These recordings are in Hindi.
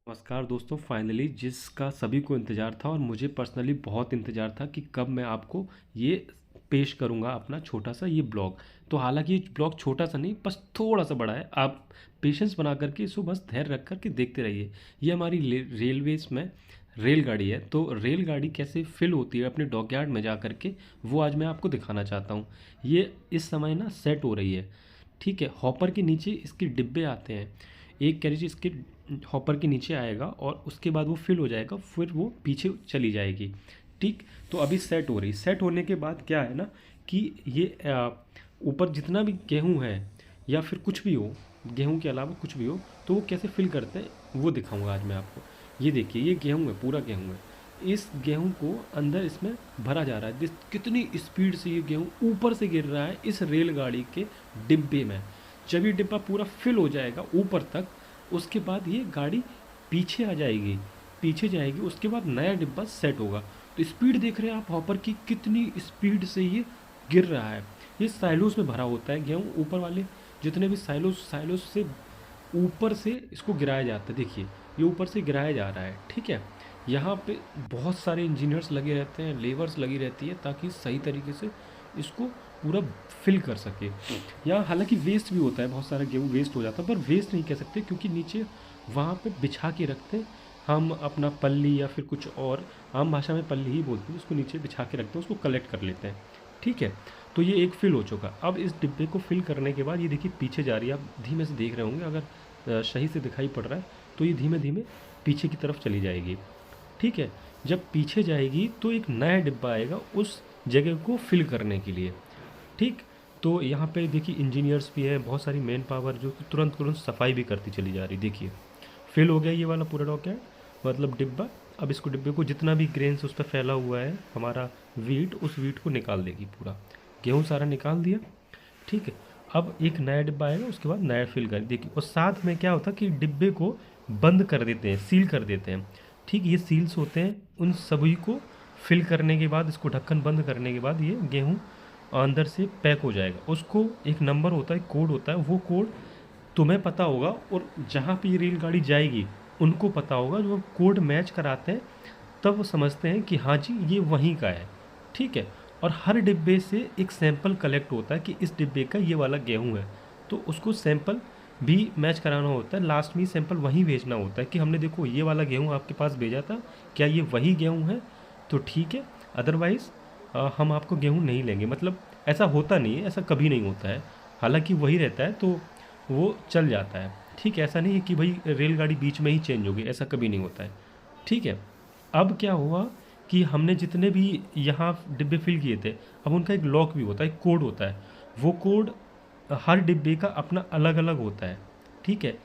नमस्कार दोस्तों, फाइनली जिसका सभी को इंतज़ार था और मुझे पर्सनली बहुत इंतज़ार था कि कब मैं आपको ये पेश करूँगा अपना छोटा सा ये ब्लॉग। तो हालांकि ये ब्लॉग छोटा सा नहीं, बस थोड़ा सा बड़ा है। आप पेशेंस बना करके इसको बस धैर्य रख कर के देखते रहिए। ये हमारी रेलवेज़ में रेलगाड़ी है। तो रेलगाड़ी कैसे फिल होती है अपने डॉकयार्ड में जा कर के, वो आज मैं आपको दिखाना चाहता हूँ। ये इस समय ना सेट हो रही है। ठीक है, हॉपर के नीचे इसके डिब्बे आते हैं। एक कैरेज इसके हॉपर के नीचे आएगा और उसके बाद वो फिल हो जाएगा, फिर वो पीछे चली जाएगी। ठीक, तो अभी सेट हो रही। सेट होने के बाद क्या है ना कि ये ऊपर जितना भी गेहूँ है या फिर कुछ भी हो, गेहूँ के अलावा कुछ भी हो, तो वो कैसे फिल करते हैं वो दिखाऊंगा आज मैं आपको। ये देखिए, ये गेहूँ है, पूरा गेहूँ है। इस गेहूँ को अंदर इसमें भरा जा रहा है। कितनी स्पीड से ये गेहूँ ऊपर से गिर रहा है इस रेलगाड़ी के डिब्बे में। जब ये डिब्बा पूरा फिल हो जाएगा ऊपर तक, उसके बाद ये गाड़ी पीछे आ जाएगी, पीछे जाएगी, उसके बाद नया डिब्बा सेट होगा। तो स्पीड देख रहे हैं आप हॉपर की, कितनी स्पीड से ये गिर रहा है। ये साइलोस में भरा होता है गेहूँ, ऊपर वाले जितने भी साइलोस साइलोस से ऊपर से इसको गिराया जाता है। देखिए, ये ऊपर से गिराया जा रहा है। ठीक है, यहाँ पे बहुत सारे इंजीनियर्स लगे रहते हैं, लेबर्स लगी रहती है, ताकि सही तरीके से इसको पूरा फिल कर सके। यहाँ हालांकि वेस्ट भी होता है, बहुत सारा गेहूँ वेस्ट हो जाता है, पर वेस्ट नहीं कह सकते क्योंकि नीचे वहाँ पे बिछा के रखते हैं हम अपना पल्ली, या फिर कुछ और आम भाषा में पल्ली ही बोलते हैं, उसको नीचे बिछा के रखते हैं, उसको कलेक्ट कर लेते हैं। ठीक है, तो ये एक फिल हो चुका। अब इस डिब्बे को फिल करने के बाद ये देखिए पीछे जा रही है। आप धीमे से देख रहे होंगे, अगर सही से दिखाई पड़ रहा है तो ये धीमे धीमे पीछे की तरफ चली जाएगी। ठीक है, जब पीछे जाएगी तो एक नया डिब्बा आएगा उस जगह को फिल करने के लिए। ठीक, तो यहाँ पे देखिए इंजीनियर्स भी हैं, बहुत सारी मैन पावर जो कि तुरंत तुरंत सफाई भी करती चली जा रही। देखिए, फिल हो गया ये वाला पूरा डॉक्यूमेंट, मतलब डिब्बा। अब इसको डिब्बे को जितना भी ग्रेन्स उस पर फैला हुआ है हमारा वीट, उस वीट को निकाल देगी। पूरा गेहूँ सारा निकाल दिया। ठीक है, अब एक नया डिब्बा आएगा, उसके बाद नया फिल कर देखिए। और साथ में क्या होता है कि डिब्बे को बंद कर देते हैं, सील कर देते हैं। ठीक, ये सील्स होते हैं। उन सभी को फिल करने के बाद, इसको ढक्कन बंद करने के बाद ये गेहूँ अंदर से पैक हो जाएगा। उसको एक नंबर होता है, कोड होता है, वो कोड तुम्हें पता होगा और जहाँ पे ये रेलगाड़ी जाएगी उनको पता होगा। जो कोड मैच कराते हैं तब वो समझते हैं कि हाँ जी ये वहीं का है। ठीक है, और हर डिब्बे से एक सैंपल कलेक्ट होता है कि इस डिब्बे का ये वाला गेहूँ है, तो उसको सैंपल भी मैच कराना होता है। लास्ट में सैंपल वहीं भेजना होता है कि हमने देखो ये वाला गेहूँ आपके पास भेजा था, क्या ये वही गेहूँ है? तो ठीक है, अदरवाइज़ हम आपको गेहूँ नहीं लेंगे। मतलब ऐसा होता नहीं है, ऐसा कभी नहीं होता है। हालांकि वही रहता है तो वो चल जाता है। ठीक है, ऐसा नहीं है कि भाई रेलगाड़ी बीच में ही चेंज होगी, ऐसा कभी नहीं होता है। ठीक है, अब क्या हुआ कि हमने जितने भी यहाँ डिब्बे फिल किए थे, अब उनका एक लॉक भी होता है, एक कोड होता है। वो कोड हर डिब्बे का अपना अलग अलग होता है। ठीक है,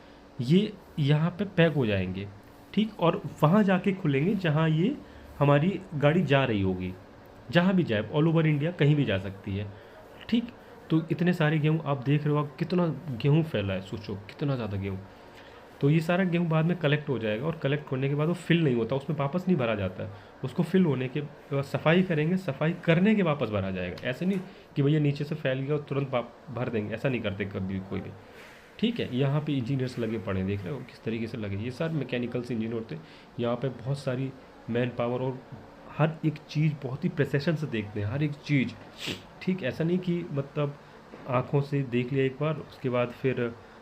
ये यहाँ पे पैक हो जाएंगे। ठीक, और वहाँ जाके खुलेंगे जहाँ ये हमारी गाड़ी जा रही होगी। जहाँ भी जाए, ऑल ओवर इंडिया कहीं भी जा सकती है। ठीक, तो इतने सारे गेहूँ आप देख रहे हो, आप कितना गेहूँ फैला है, सोचो कितना ज़्यादा गेहूँ। तो ये सारा गेहूँ बाद में कलेक्ट हो जाएगा, और कलेक्ट होने के बाद वो फिल नहीं होता, उसमें वापस नहीं भरा जाता है। उसको फिल होने के बाद सफाई करेंगे, सफाई करने के वापस भरा जाएगा। ऐसे नहीं कि भैया नीचे से फैल गया और तुरंत भर देंगे, ऐसा नहीं करते कभी भी कोई भी। ठीक है, यहाँ पे इंजीनियर्स लगे पड़े हैं, देख रहे हो किस तरीके से लगे। ये सारे मैकेनिकल्स इंजीनियर होते हैं। यहाँ पे बहुत सारी मैन पावर, और हर एक चीज़ बहुत ही प्रिसिशन से देखते हैं, हर एक चीज़। ठीक, ऐसा नहीं कि मतलब आँखों से देख लिया एक बार उसके बाद फिर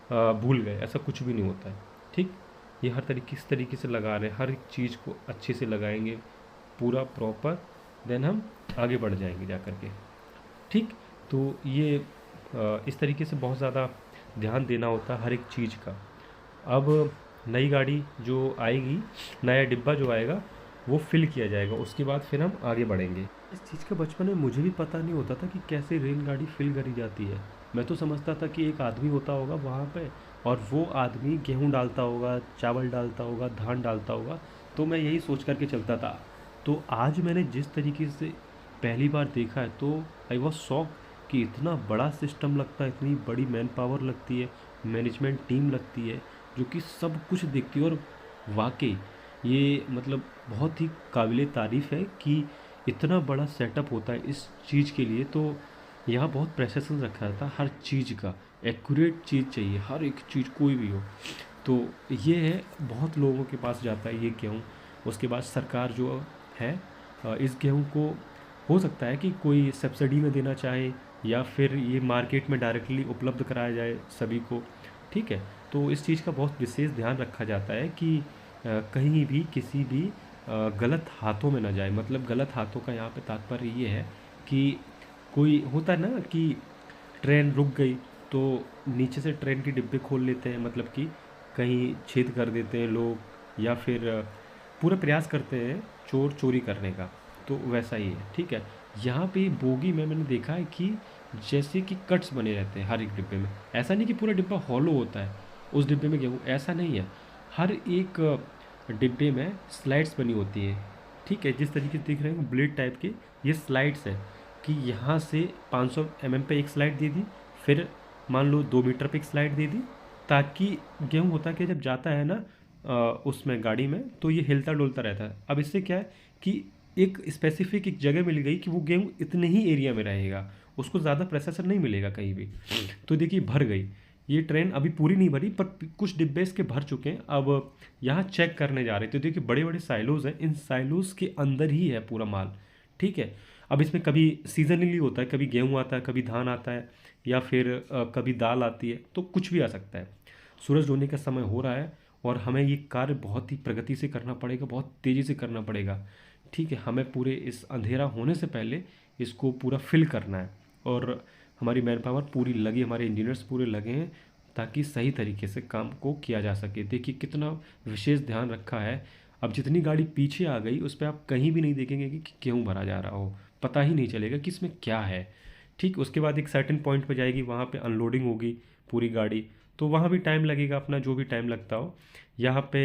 भूल गए, ऐसा कुछ भी नहीं होता है। ठीक, ये हर तरीके किस तरीके से लगा रहे हैं, हर एक चीज़ को अच्छे से लगाएंगे पूरा प्रॉपर, देन हम आगे बढ़ जाएंगे जा कर के। ठीक, तो ये इस तरीके से बहुत ज़्यादा ध्यान देना होता है हर एक चीज़ का। अब नई गाड़ी जो आएगी, नया डिब्बा जो आएगा वो फिल किया जाएगा, उसके बाद फिर हम आगे बढ़ेंगे। इस चीज़ का बचपन में मुझे भी पता नहीं होता था कि कैसे रेलगाड़ी फिल करी जाती है। मैं तो समझता था कि एक आदमी होता होगा वहाँ पे, और वो आदमी गेहूँ डालता होगा, चावल डालता होगा, धान डालता होगा। तो मैं यही सोच करके चलता था। तो आज मैंने जिस तरीके से पहली बार देखा है, तो आई वॉज शॉक कि इतना बड़ा सिस्टम लगता है, इतनी बड़ी मैन पावर लगती है, मैनेजमेंट टीम लगती है जो कि सब कुछ देखती है। और वाकई ये मतलब बहुत ही काबिले तारीफ़ है कि इतना बड़ा सेटअप होता है इस चीज़ के लिए। तो यहाँ बहुत प्रेसिशन रखा था हर चीज़ का, एक्यूरेट चीज़ चाहिए, हर एक चीज़ कोई भी हो। तो ये है, बहुत लोगों के पास जाता है ये गेहूँ। उसके बाद सरकार जो है इस गेहूँ को हो सकता है कि कोई सब्सिडी में देना चाहे, या फिर ये मार्केट में डायरेक्टली उपलब्ध कराया जाए सभी को। ठीक है, तो इस चीज़ का बहुत विशेष ध्यान रखा जाता है कि कहीं भी किसी भी गलत हाथों में ना जाए। मतलब गलत हाथों का यहाँ पे तात्पर्य ये है कि कोई होता है ना कि ट्रेन रुक गई तो नीचे से ट्रेन के डिब्बे खोल लेते हैं, मतलब कि कहीं छेद कर देते हैं लोग, या फिर पूरा प्रयास करते हैं चोर चोरी करने का। तो वैसा ही है। ठीक है, यहाँ पे बोगी में मैंने देखा है कि जैसे कि कट्स बने रहते हैं हर एक डिब्बे में। ऐसा नहीं कि पूरा डिब्बा हॉलो होता है उस डिब्बे में गेहूँ, ऐसा नहीं है। हर एक डिब्बे में स्लाइड्स बनी होती हैं। ठीक है, जिस तरीके से दिख रहे हैं ब्लेड टाइप के, ये स्लाइड्स है कि यहाँ से 500 mm पे एक स्लाइड दे दी, फिर मान लो 2 मीटर पे एक स्लाइड दे दी, ताकि गेहूँ होता कि जब जाता है ना उसमें गाड़ी में, तो ये हिलता डुलता रहता है। अब इससे क्या है कि एक स्पेसिफिक एक जगह मिल गई कि वो गेहूँ इतने ही एरिया में रहेगा, उसको ज़्यादा प्रोसेसर नहीं मिलेगा कहीं भी। तो देखिए भर गई ये ट्रेन, अभी पूरी नहीं भरी पर कुछ डिब्बे इसके भर चुके हैं। अब यहाँ चेक करने जा रहे थे, तो देखिए बड़े बड़े साइलोज़ हैं, इन साइलोज़ के अंदर ही है पूरा माल। ठीक है, अब इसमें कभी सीजनली होता है, कभी गेहूँ आता है, कभी धान आता है, या फिर कभी दाल आती है, तो कुछ भी आ सकता है। सूरज ढलने का समय हो रहा है और हमें ये कार्य बहुत ही प्रगति से करना पड़ेगा, बहुत तेज़ी से करना पड़ेगा। ठीक है, हमें पूरे इस अंधेरा होने से पहले इसको पूरा फिल करना है, और हमारी मैन पावर पूरी लगी, हमारे इंजीनियर्स पूरे लगे हैं, ताकि सही तरीके से काम को किया जा सके। देखिए कितना विशेष ध्यान रखा है। अब जितनी गाड़ी पीछे आ गई उस पर आप कहीं भी नहीं देखेंगे कि क्यों भरा जा रहा हो, पता ही नहीं चलेगा कि इसमें क्या है। ठीक, उसके बाद एक सर्टेन पॉइंट पे जाएगी, वहाँ पे अनलोडिंग होगी पूरी गाड़ी, तो वहाँ भी टाइम लगेगा अपना, जो भी टाइम लगता हो। यहाँ पे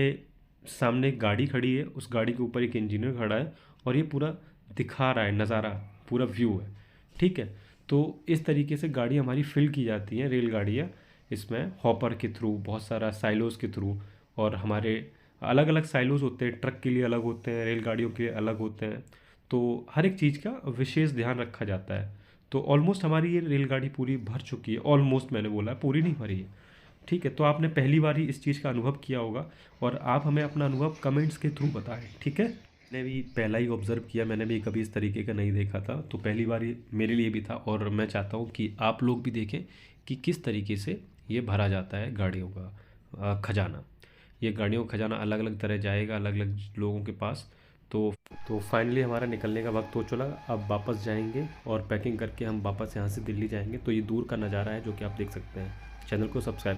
सामने एक गाड़ी खड़ी है, उस गाड़ी के ऊपर एक इंजीनियर खड़ा है, और ये पूरा दिखा रहा है नज़ारा, पूरा व्यू है। ठीक है, तो इस तरीके से गाड़ी हमारी फिल की जाती हैं, रेलगाड़ियाँ, इसमें हॉपर के थ्रू, बहुत सारा साइलोज़ के थ्रू। और हमारे अलग अलग साइलोज़ होते हैं, ट्रक के लिए अलग होते हैं, रेलगाड़ियों के लिए अलग होते हैं। तो हर एक चीज़ का विशेष ध्यान रखा जाता है। तो ऑलमोस्ट हमारी ये रेलगाड़ी पूरी भर चुकी है, ऑलमोस्ट मैंने बोला है, पूरी नहीं भरी है। ठीक है, तो आपने पहली बार ही इस चीज़ का अनुभव किया होगा, और आप हमें अपना अनुभव कमेंट्स के थ्रू बताएं। ठीक है, मैंने भी पहला ही ऑब्ज़र्व किया, मैंने भी कभी इस तरीके का नहीं देखा था, तो पहली बार ये मेरे लिए भी था, और मैं चाहता हूँ कि आप लोग भी देखें कि किस तरीके से ये भरा जाता है गाड़ियों का खजाना। ये गाड़ियों का खजाना अलग अलग तरह जाएगा अलग अलग लोगों के पास। तो तो फाइनली हमारा निकलने का वक्त हो चला, अब वापस जाएंगे और पैकिंग करके हम वापस यहाँ से दिल्ली जाएंगे। तो ये दूर का नज़ारा है जो कि आप देख सकते हैं। चैनल को सब्सक्राइब